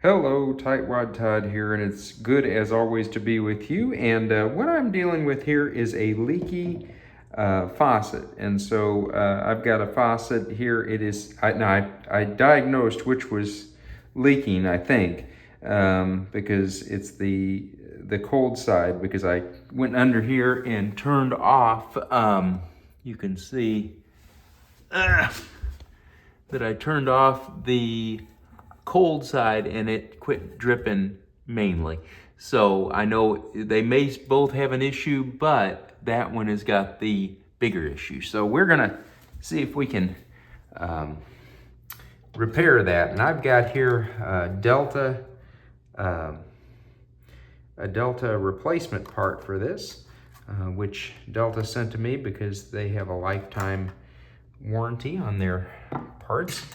Hello, Tightwad Todd here, and it's good as always to be with you. And what I'm dealing with here is a leaky faucet. And so I've got a faucet here. It is, I diagnosed which was leaking, I think, because it's the cold side, because I went under here and turned off, you can see that I turned off the cold side and it quit dripping mainly. So I know they may both have an issue, but that one has got the bigger issue. So we're gonna see if we can repair that. And I've got here a Delta replacement part for this, which Delta sent to me because they have a lifetime warranty on their parts.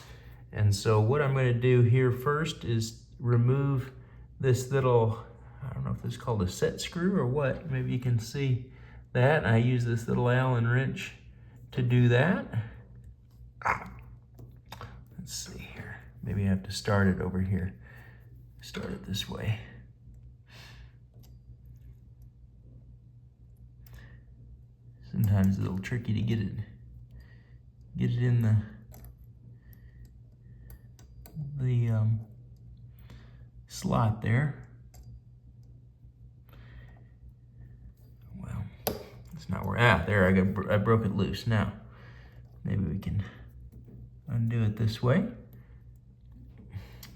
And so what I'm going to do here first is remove this little, I don't know if this is called a set screw or what. Maybe you can see that. I use this little Allen wrench to do that. Let's see here. Maybe I have to start it over here. Start it this way. Sometimes it's a little tricky to get it in the slot there. Well, it's not where, there, I broke it loose. Now, maybe we can undo it this way.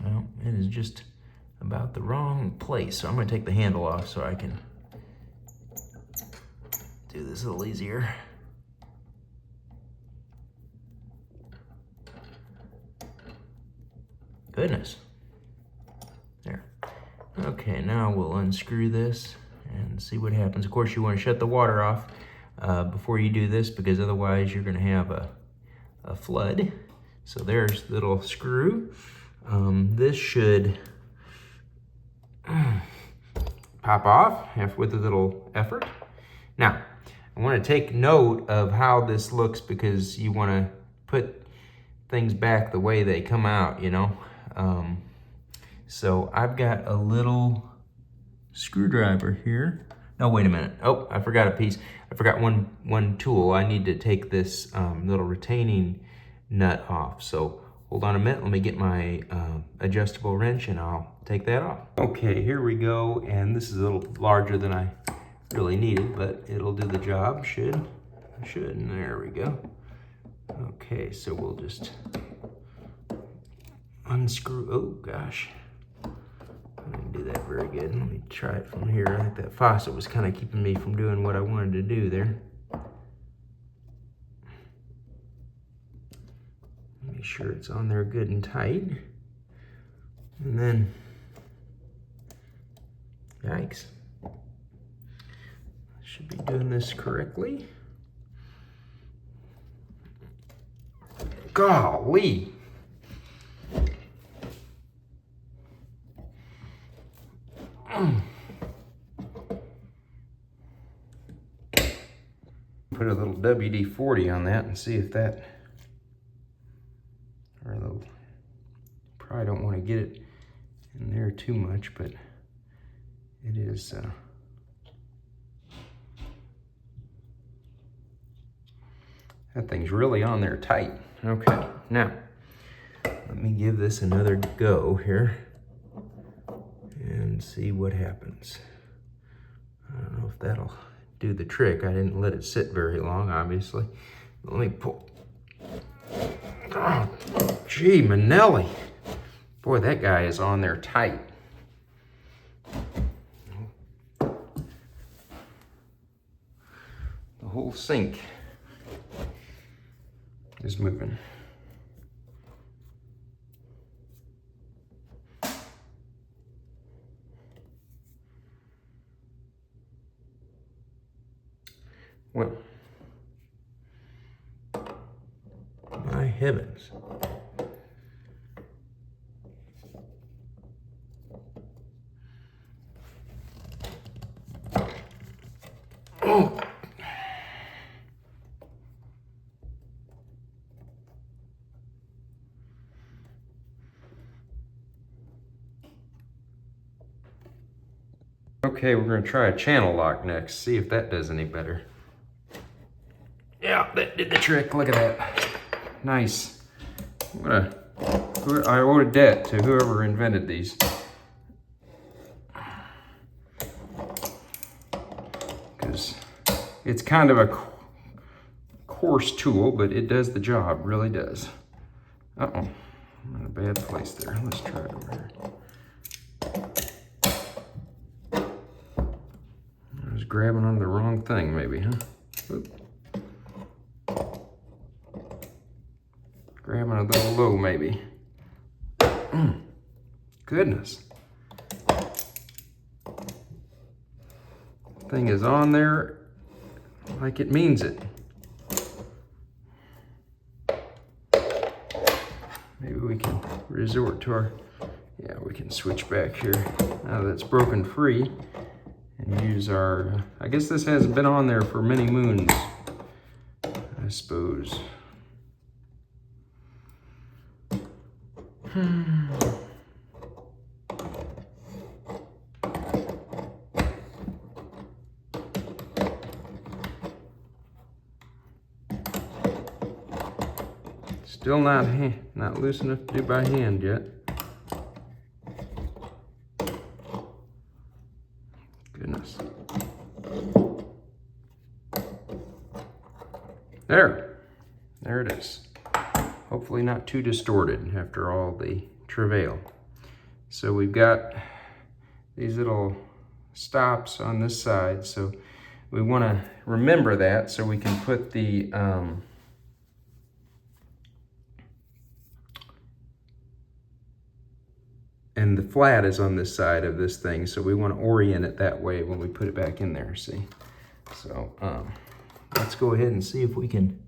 Well, it is just about the wrong place. So I'm gonna take the handle off so I can do this a little easier. Goodness. There. Okay, now we'll unscrew this and see what happens. Of course, you want to shut the water off before you do this, because otherwise you're going to have a flood. So there's the little screw. This should pop off with a little effort. Now, I want to take note of how this looks, because you want to put things back the way they come out, you know. So I've got a little screwdriver here. No, wait a minute. Oh, I forgot a piece. I forgot one tool. I need to take this little retaining nut off. So hold on a minute. Let me get my adjustable wrench and I'll take that off. Okay, here we go. And this is a little larger than I really needed, but it'll do the job. Should. And there we go. Okay, so we'll just unscrew. Oh gosh, I didn't do that very good. Let me try it from here. I think that faucet was kind of keeping me from doing what I wanted to do there. Make sure it's on there good and tight. And then, yikes. Should be doing this correctly. Golly. Put a little WD-40 on that and see if that, or a little, probably don't want to get it in there too much, but it is, that thing's really on there tight. Okay, now, let me give this another go here and see what happens. I don't know if that'll do the trick. I didn't let it sit very long, obviously. Let me pull. Oh, gee, Manelli. Boy, that guy is on there tight. The whole sink is moving. Well, my heavens. Oh. Okay, we're gonna try a channel lock next, see if that does any better. Yeah, that did the trick, look at that. Nice. I owe a debt to whoever invented these. Because it's kind of a coarse tool, but it does the job, really does. Uh-oh, I'm in a bad place there. Let's try it over here. I was grabbing onto the wrong thing, maybe, huh? Oop. Grabbing a little low, maybe. Goodness. Thing is on there like it means it. Maybe we can resort to our, yeah, we can switch back here now that it's broken free and use our, I guess this hasn't been on there for many moons, I suppose. Still not loose enough to do by hand yet. Goodness. There it is. Hopefully not too distorted after all the travail. So we've got these little stops on this side, so we want to remember that so we can put the and the flat is on this side of this thing, so we want to orient it that way when we put it back in there, see? So let's go ahead and see if we can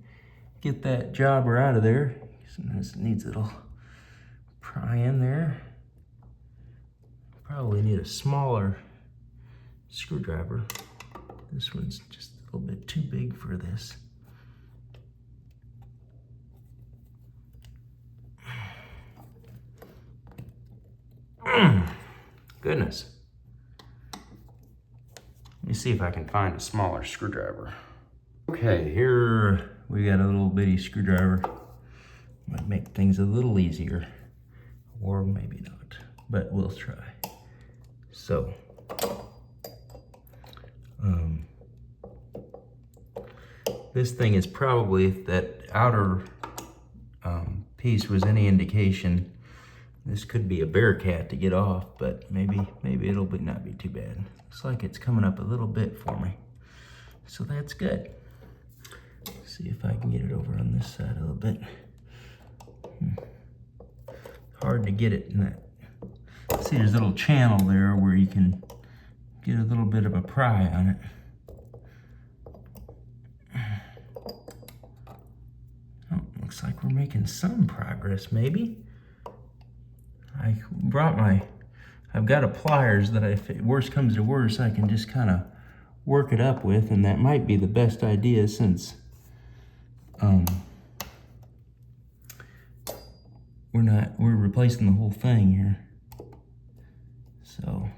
get that jobber out of there. Sometimes it needs a little pry in there. Probably need a smaller screwdriver. This one's just a little bit too big for this. Goodness. Let me see if I can find a smaller screwdriver. Okay, here we got a little bitty screwdriver. Might make things a little easier, or maybe not, but we'll try. So, this thing is probably, if that outer piece was any indication, this could be a bear cat to get off, but maybe it'll not be too bad. Looks like it's coming up a little bit for me, so that's good. See if I can get it over on this side a little bit. Hard to get it in that. See, there's a little channel there where you can get a little bit of a pry on it. Oh, looks like we're making some progress, maybe. I've got a pliers that if worst comes to worst, I can just kind of work it up with, and that might be the best idea since we're replacing the whole thing here. So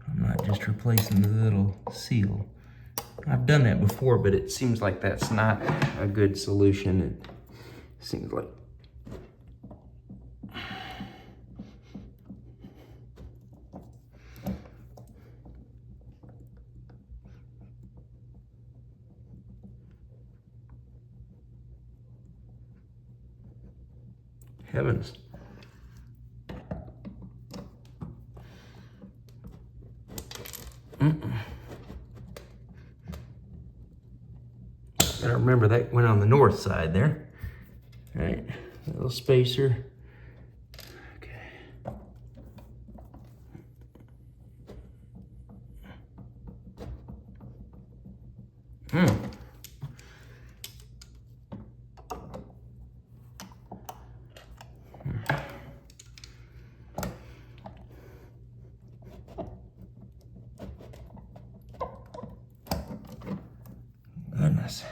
I'm not just replacing the little seal. I've done that before, but it seems like that's not a good solution. It seems like heavens. Gotta remember that went on the north side there. All right, a little spacer. Okay. Goodness.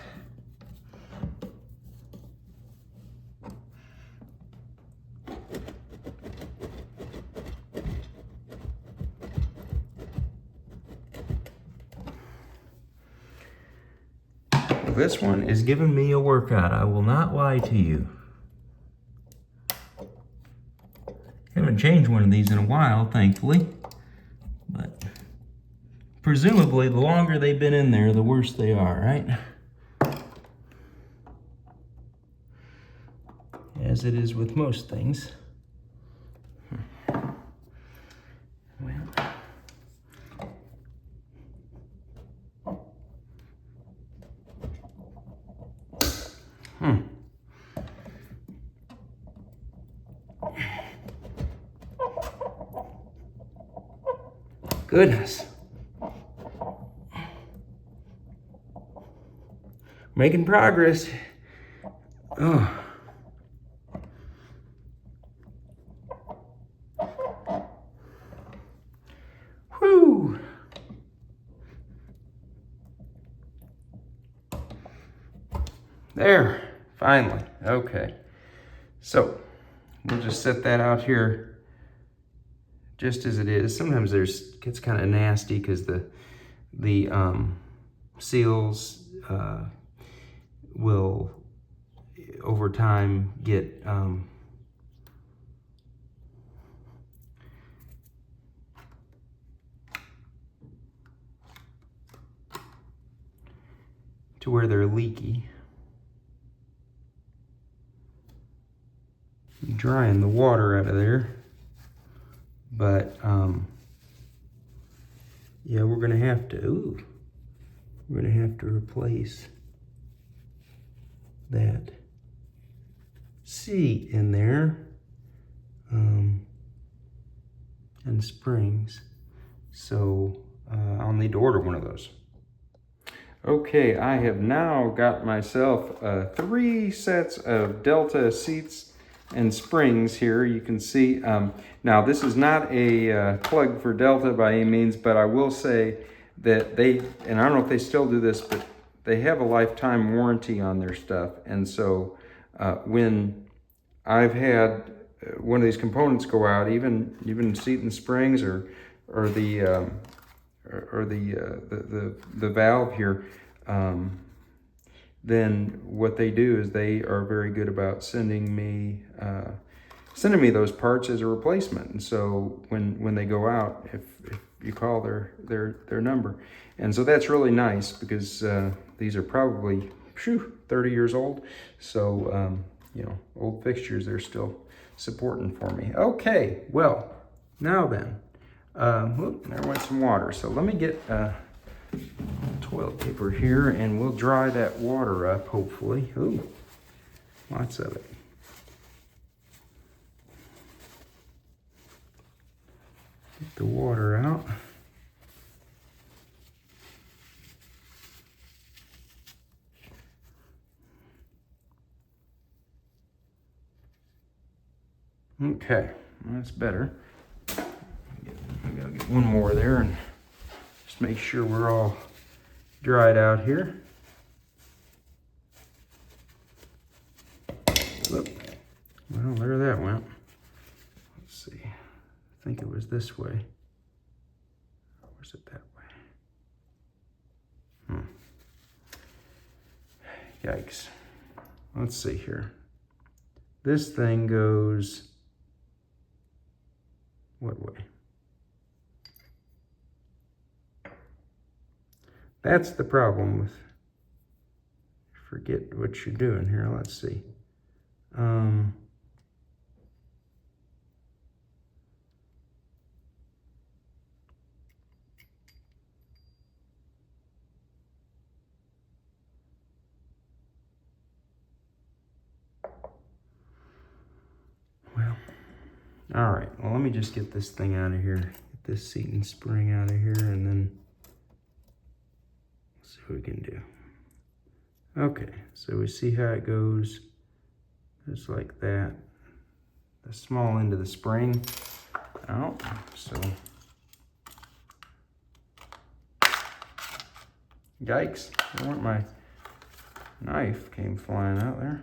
this one is giving me a workout. I will not lie to you. Haven't changed one of these in a while, thankfully. But presumably, the longer they've been in there, the worse they are, right? As it is with most things. Well. Goodness. Making progress. Oh. Whew. There, finally. Okay. So, we'll just set that out here just as it is. Sometimes gets kind of nasty because the seals will over time get to where they're leaky. I'm drying the water out of there. But, yeah, we're gonna have to replace that seat in there, and springs. So, I'll need to order one of those. Okay, I have now got myself 3 sets of Delta seats and springs here. You can see, now this is not a plug for Delta by any means, but I will say that and I don't know if they still do this, but they have a lifetime warranty on their stuff. And so when I've had one of these components go out, even seat and springs or the valve here, then what they do is they are very good about sending me those parts as a replacement. And so when they go out, if you call their number, and so that's really nice because these are probably 30 years old. So you know, old fixtures, they're still supporting for me. Okay, well now then, there went some water. So let me get toilet paper here and we'll dry that water up, hopefully. Ooh, lots of it. Get the water out. Okay, that's better. I gotta get one more there and just make sure we're all dried out here. Look, well, there that went. Let's see. I think it was this way. Or was it that way? Yikes. Let's see here. This thing goes what way? That's the problem with, forget what you're doing here. Let's see. Well, all right. Well, let me just get this thing out of here. Get this seat and spring out of here, and then see what we can do. Okay, so we see how it goes, just like that. The small end of the spring out, so. Yikes, I want my knife came flying out there.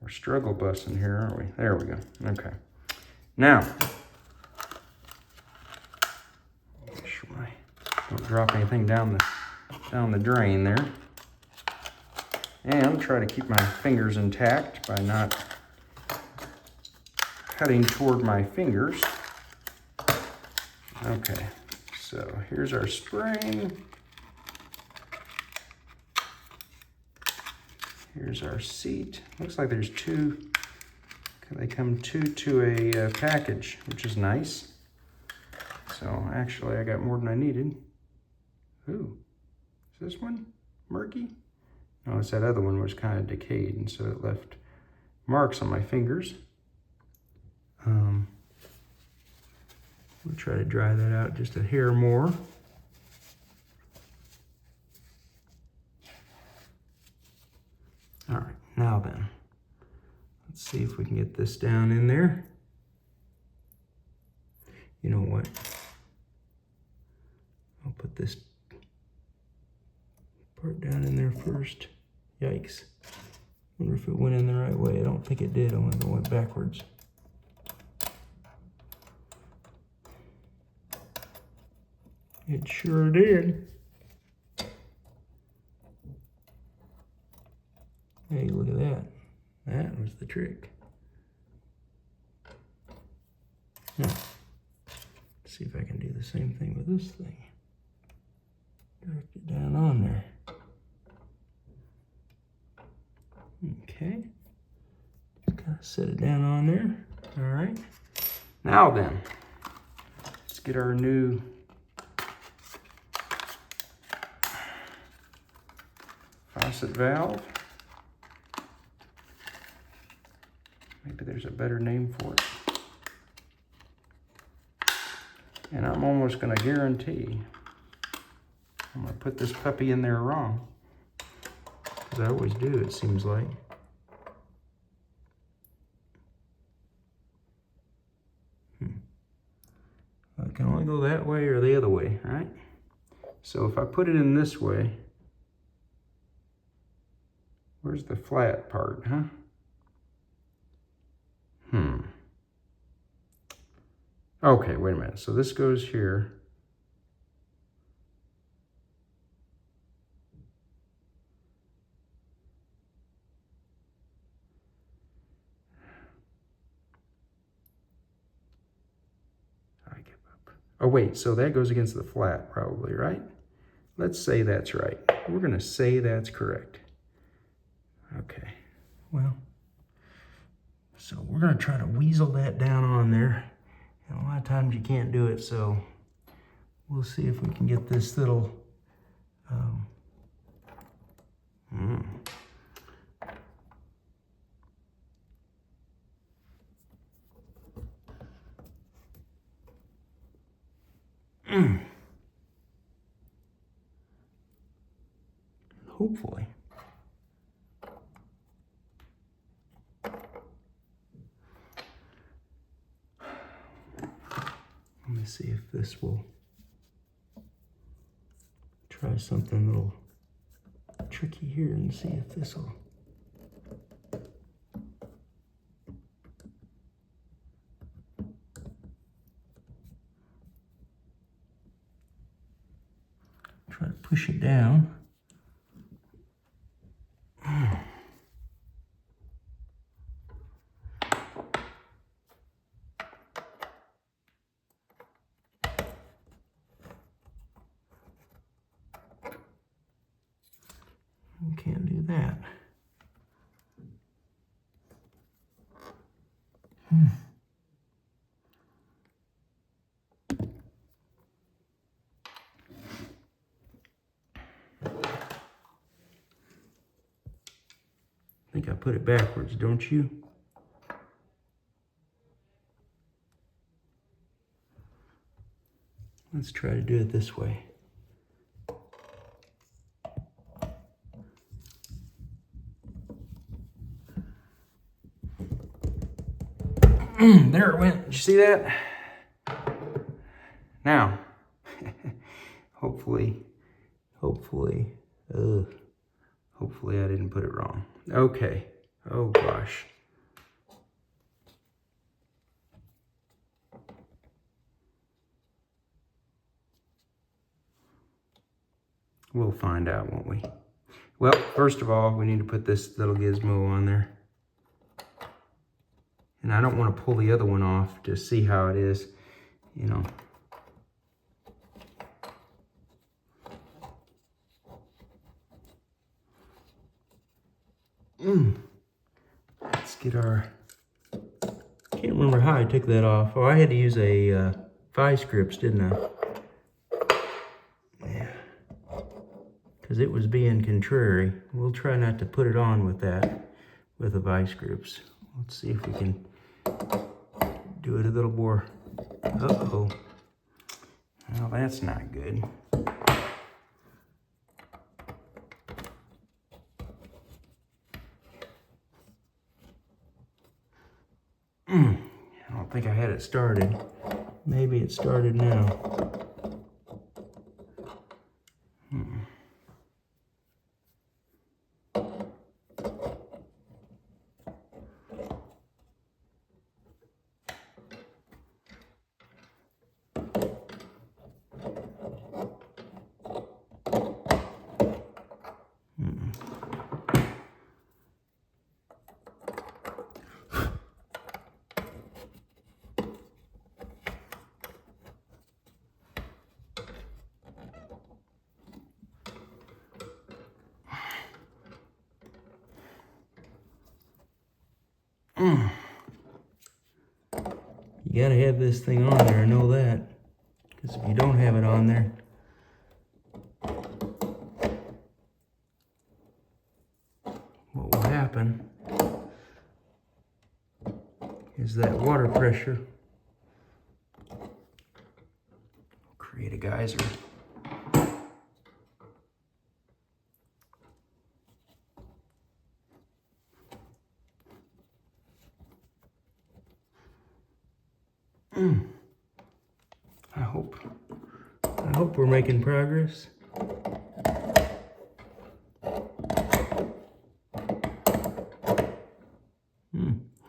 We're struggle busting here, aren't we? There we go, okay. Now, Don't drop anything down the drain there. And try to keep my fingers intact by not cutting toward my fingers. Okay, so here's our spring. Here's our seat. Looks like there's two. They come two to a package, which is nice. So actually I got more than I needed. Ooh, is this one murky? No, it's that other one was kind of decayed, and so it left marks on my fingers. We'll try to dry that out just a hair more. All right, now then, let's see if we can get this down in there. You know what? I'll put this part down in there first. Yikes. Wonder if it went in the right way. I don't think it did. I wonder if it went backwards. It sure did. Hey, look at that. That was the trick. Now, let's see if I can do the same thing with this thing. Direct it down on there. Okay. Just kind of set it down on there. All right. Now then, let's get our new faucet valve. Maybe there's a better name for it. And I'm almost going to guarantee I'm going to put this puppy in there wrong. Because I always do, it seems like. I can only go that way or the other way, right? So if I put it in this way, where's the flat part, huh? Okay, wait a minute. So this goes here. I give up. Oh wait, so that goes against the flat probably, right? Let's say that's right. We're gonna say that's correct. Okay, well, so we're gonna try to weasel that down on there. And a lot of times you can't do it, so we'll see if we can get this little hopefully. Let me see if this will try something a little tricky here and see if this will. Try to push it down. Can't do that. I think I put it backwards, don't you? Let's try to do it this way. There it went. Did you see that? Now, hopefully I didn't put it wrong. Okay. Oh gosh. We'll find out, won't we? Well, first of all, we need to put this little gizmo on there. And I don't want to pull the other one off to see how it is, you know. Let's get our... Can't remember how I took that off. Oh, I had to use a vice grips, didn't I? Yeah. Because it was being contrary. We'll try not to put it on with that, with the vice grips. Let's see if we can do it a little more. Uh-oh. Well, that's not good. I don't think I had it started. Maybe it started now. You gotta have this thing on there, I know that. Because if you don't have it on there, what will happen is that water pressure will create a geyser. I hope we're making progress.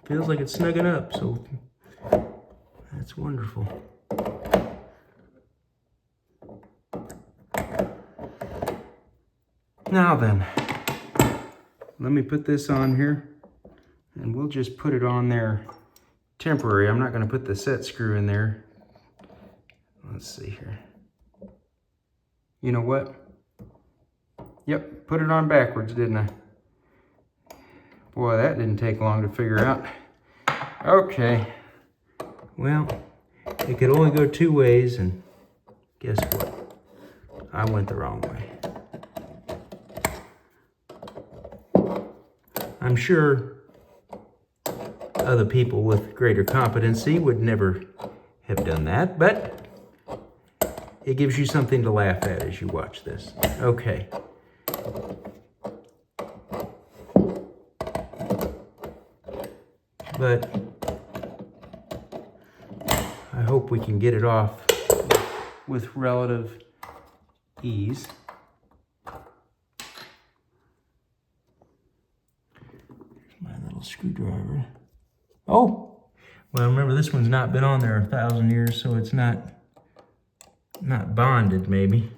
Feels like it's snugging up, so that's wonderful. Now then, let me put this on here, and we'll just put it on there temporary. I'm not going to put the set screw in there. Let's see here. You know what? Yep, put it on backwards, didn't I? Boy, that didn't take long to figure out. Okay. Well, it could only go two ways, and guess what? I went the wrong way. I'm sure other people with greater competency would never have done that, but it gives you something to laugh at as you watch this. Okay. But I hope we can get it off with relative ease. There's my little screwdriver. Oh, well, remember this one's not been on there 1,000 years, so it's not bonded, maybe.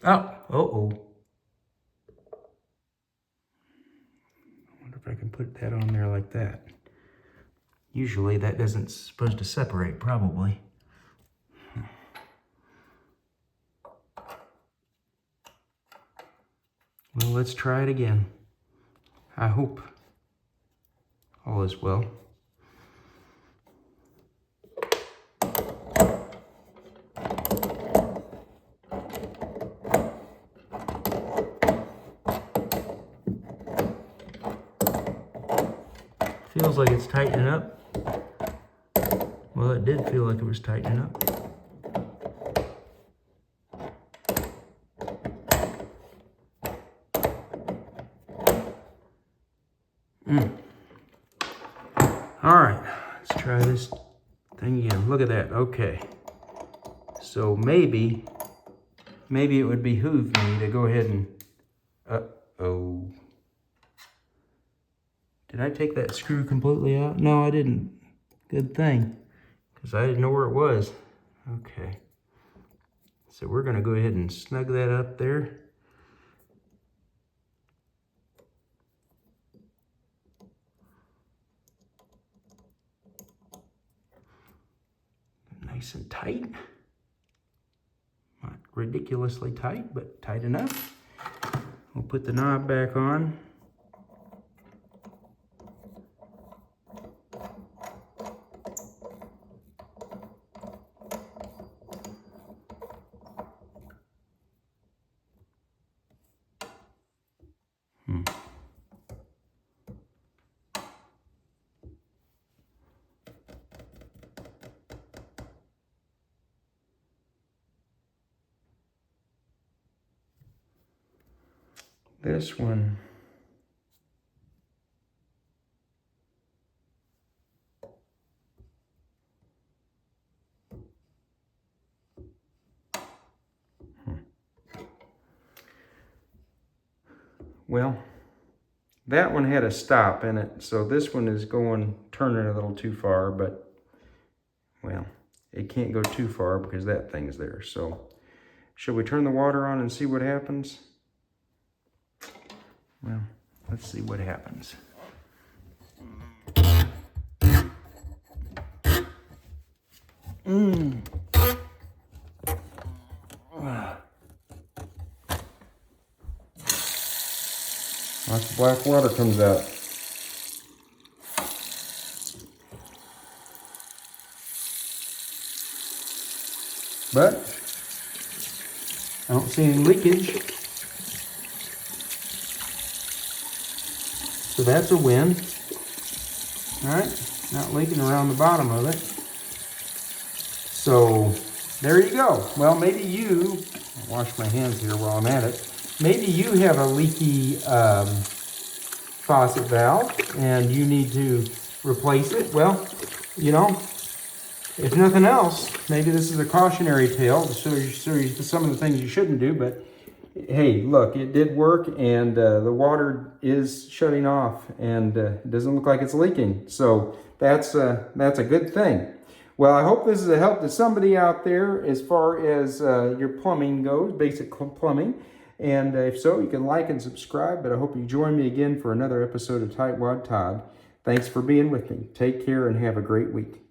Oh, uh-oh. I wonder if I can put that on there like that. Usually that isn't supposed to separate, probably. Well, let's try it again. I hope all is well. Feels like it's tightening up. Well, it did feel like it was tightening up. All right, let's try this thing again. Look at that. Okay. So maybe it would behoove me to go ahead and, Did I take that screw completely out? No, I didn't. Good thing, because I didn't know where it was. Okay. So we're going to go ahead and snug that up there. Nice and tight. Not ridiculously tight, but tight enough. We'll put the knob back on. This one, well, that one had a stop in it, so this one is turning a little too far, but, well, it can't go too far because that thing's there. So, shall we turn the water on and see what happens? Well, let's see what happens. Lots of black water comes out. But I don't see any leakage. So that's a win. All right, not leaking around the bottom of it. So there you go. Well, maybe you, I'll wash my hands here while I'm at it. Maybe you have a leaky faucet valve and you need to replace it. Well, you know, if nothing else, maybe this is a cautionary tale to show you some of the things you shouldn't do. But hey, look, it did work, and the water is shutting off, and it doesn't look like it's leaking. So that's a good thing. Well, I hope this is a help to somebody out there as far as your plumbing goes, basic plumbing. And if so, you can like and subscribe. But I hope you join me again for another episode of Tightwad Todd. Thanks for being with me. Take care and have a great week.